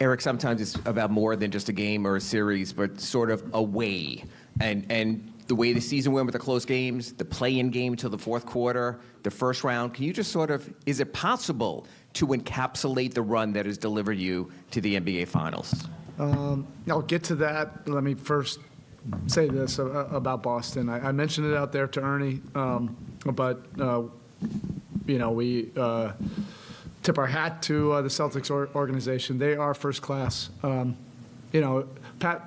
Erik, sometimes it's about more than just a game or a series, but sort of a way. And the way the season went with the close games, the play-in game till the fourth quarter, the first round, can you just sort of, is it possible to encapsulate the run that has delivered you to the NBA Finals? I'll get to that. Let me first say this about Boston. I mentioned it out there to Ernie, but we tip our hat to the Celtics organization. They are first class. Pat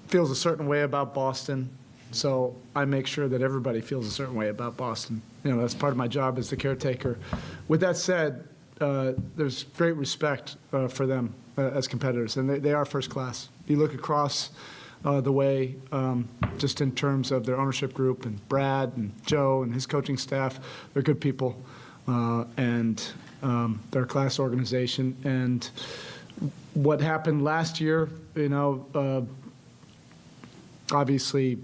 feels a certain way about Boston, so I make sure that everybody feels a certain way about Boston. That's part of my job as the caretaker. With that said, there's great respect for them as competitors, and they are first class. You look across the way, just in terms of their ownership group, and Brad and Joe and his coaching staff, they're good people, and they're a class organization. And what happened last year, obviously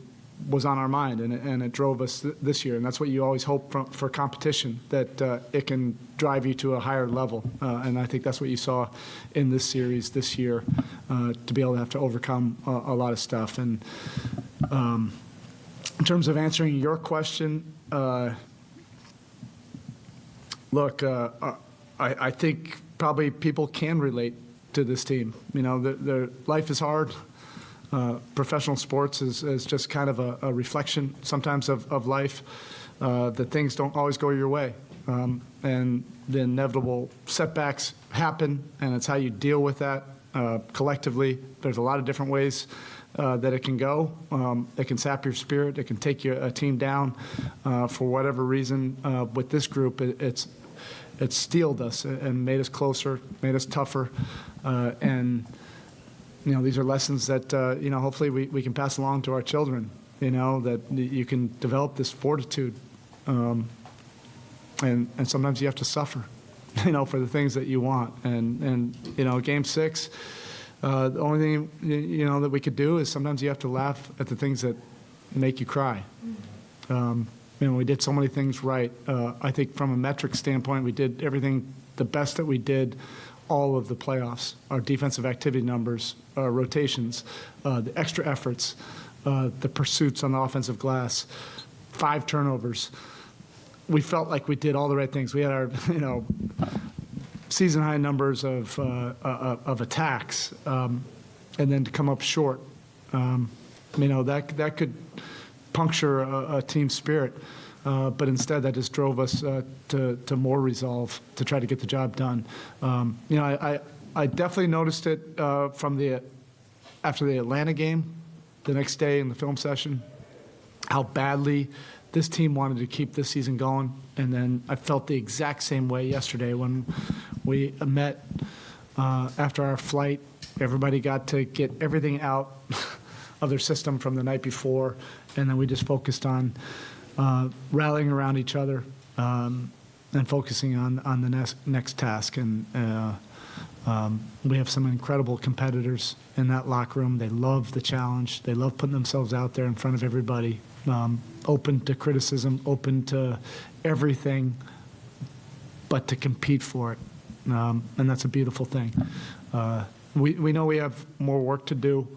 was on our mind, and it drove us this year. And that's what you always hope for competition, that it can drive you to a higher level. And I think that's what you saw in this series this year, to be able to have to overcome a lot of stuff. And in terms of answering your question, look, I think probably people can relate to this team. Their life is hard. Professional sports is just kind of a reflection sometimes of life, that things don't always go your way. And the inevitable setbacks happen, and it's how you deal with that collectively. There's a lot of different ways that it can go. It can sap your spirit. It can take a team down for whatever reason. With this group, it's steeled us and made us closer, made us tougher, and these are lessons that hopefully we can pass along to our children. That you can develop this fortitude, and sometimes you have to suffer, for the things that you want. And Game 6, the only thing that we could do is sometimes you have to laugh at the things that make you cry. We did so many things right. I think from a metric standpoint, we did everything the best that we did all of the playoffs. Our defensive activity numbers, our rotations, the extra efforts, the pursuits on the offensive glass, 5 turnovers. We felt like we did all the right things. We had our, season high numbers of attacks, and then to come up short, that could puncture a team spirit. But instead, that just drove us to more resolve to try to get the job done. I definitely noticed it after the Atlanta game, the next day in the film session, how badly this team wanted to keep this season going. And then I felt the exact same way yesterday when we met after our flight. Everybody got to get everything out of their system from the night before, and then we just focused on rallying around each other and focusing on the next task. And we have some incredible competitors in that locker room. They love the challenge. They love putting themselves out there in front of everybody, open to criticism, open to everything, but to compete for it. And that's a beautiful thing. We know we have more work to do,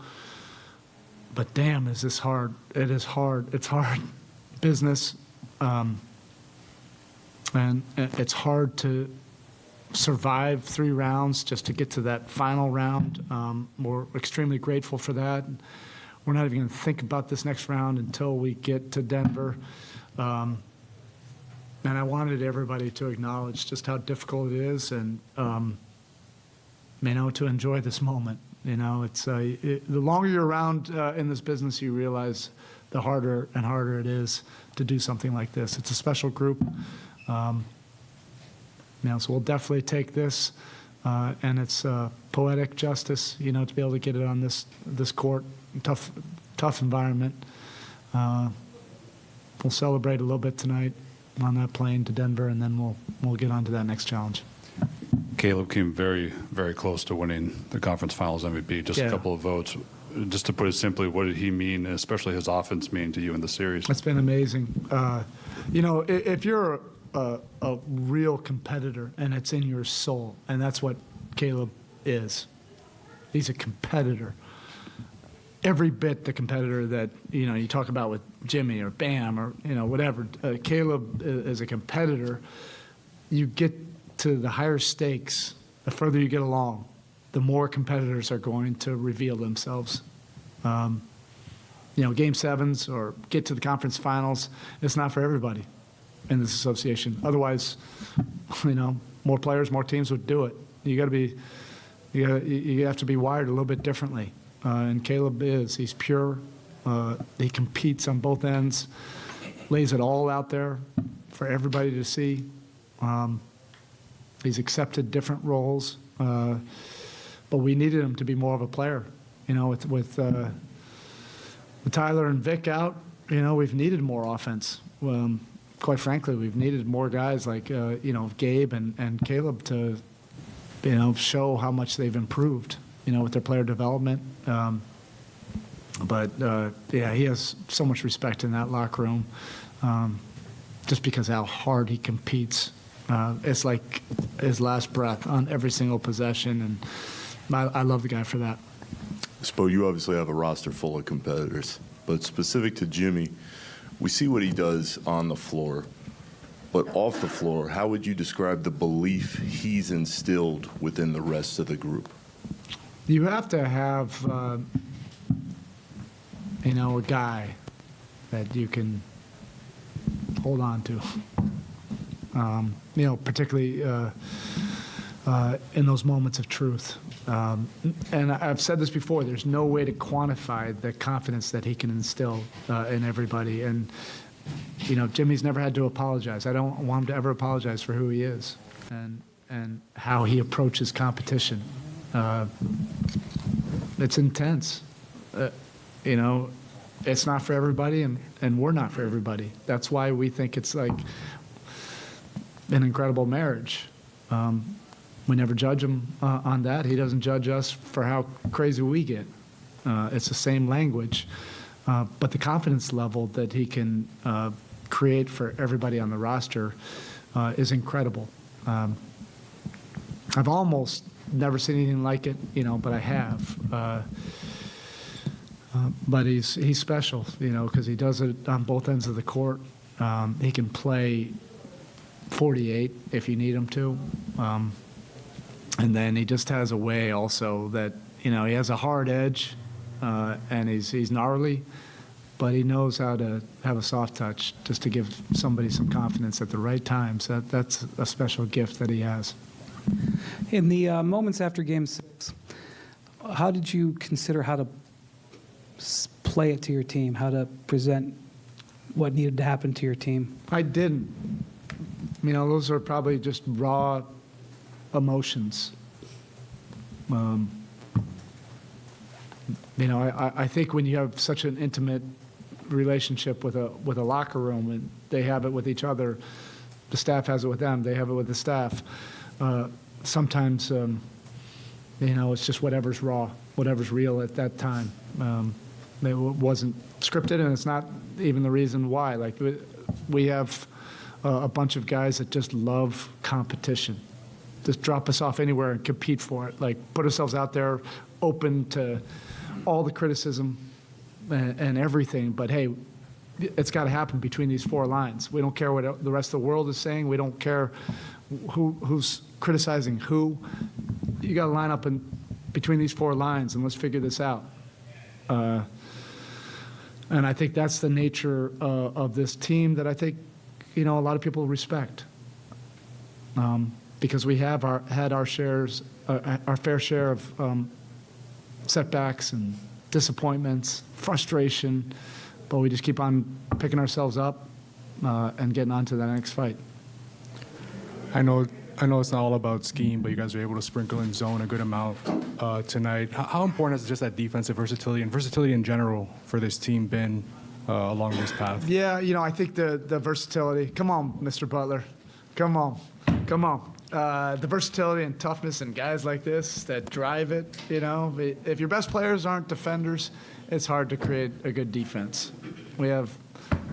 but damn, is this hard. It is hard. It's hard business, and it's hard to survive 3 rounds just to get to that final round. We're extremely grateful for that. We're not even going to think about this next round until we get to Denver. And I wanted everybody to acknowledge just how difficult it is, and to enjoy this moment. It's the longer you're around in this business, you realize the harder and harder it is to do something like this. It's a special group. So we'll definitely take this, and it's poetic justice, to be able to get it on this court, tough environment. We'll celebrate a little bit tonight on that plane to Denver, and then we'll get on to that next challenge. Caleb came very, very close to winning the conference finals MVP, just a couple of votes. Just to put it simply, what did he mean, especially his offense, mean to you in the series? It's been amazing. If you're a real competitor and it's in your soul, and that's what Caleb is, He's a competitor. Every bit the competitor that, you talk about with Jimmy or Bam or, whatever. Caleb is a competitor. You get to the higher stakes, the further you get along, the more competitors are going to reveal themselves. Game sevens or get to the conference finals, it's not for everybody in this association. Otherwise, more players, more teams would do it. You have to be wired a little bit differently. And Caleb he's pure. He competes on both ends, lays it all out there for everybody to see. He's accepted different roles, but we needed him to be more of a player. With Tyler and Vic out, we've needed more offense. Quite frankly, we've needed more guys like Gabe and Caleb to show how much they've improved. With their player development. But he has so much respect in that locker room just because how hard he competes. It's like his last breath on every single possession, and I love the guy for that. Spo, you obviously have a roster full of competitors, but specific to Jimmy, we see what he does on the floor. But off the floor, how would you describe the belief he's instilled within the rest of the group? You have to have, a guy that you can hold on to, particularly in those moments of truth. And I've said this before, there's no way to quantify the confidence that he can instill in everybody. And, Jimmy's never had to apologize. I don't want him to ever apologize for who he is and how he approaches competition. It's intense. It's not for everybody, and we're not for everybody. That's why we think it's like an incredible marriage. We never judge him on that. He doesn't judge us for how crazy we get. It's the same language. But the confidence level that he can create for everybody on the roster is incredible. I've almost never seen anything like it, but I have. But he's special, because he does it on both ends of the court. He can play 48 if you need him to. And then he just has a way also that, he has a hard edge, and he's gnarly, but he knows how to have a soft touch just to give somebody some confidence at the right times. That's a special gift that he has. In the moments after Game 6, how did you consider how to play it to your team, how to present what needed to happen to your team? I didn't. Those are probably just raw emotions. I think when you have such an intimate relationship with a locker room, and they have it with each other, the staff has it with them, they have it with the staff. Sometimes, it's just whatever's raw, whatever's real at that time. It wasn't scripted, and it's not even the reason why. Like, we have a bunch of guys that just love competition. Just drop us off anywhere and compete for it. Like, put ourselves out there, open to all the criticism and everything. But, hey, it's got to happen between these four lines. We don't care what the rest of the world is saying. We don't care who's criticizing who. You got to line up between these four lines, and let's figure this out. And I think that's the nature of this team that I think, a lot of people respect. Because we have had our fair share of setbacks and disappointments, frustration, but we just keep on picking ourselves up and getting on to the next fight. I know it's not all about scheme, but you guys are able to sprinkle in zone a good amount tonight. How important has just that defensive versatility and versatility in general for this team been along this path? Yeah, I think the versatility. Come on, Mr. Butler. Come on. The versatility and toughness and guys like this that drive it, if your best players aren't defenders, it's hard to create a good defense. We have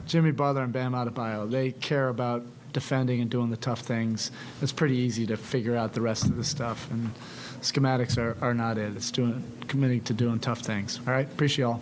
Jimmy Butler and Bam Adebayo. They care about defending and doing the tough things, it's pretty easy to figure out the rest of the stuff. And schematics are not it. It's committing to doing tough things. All right, appreciate y'all.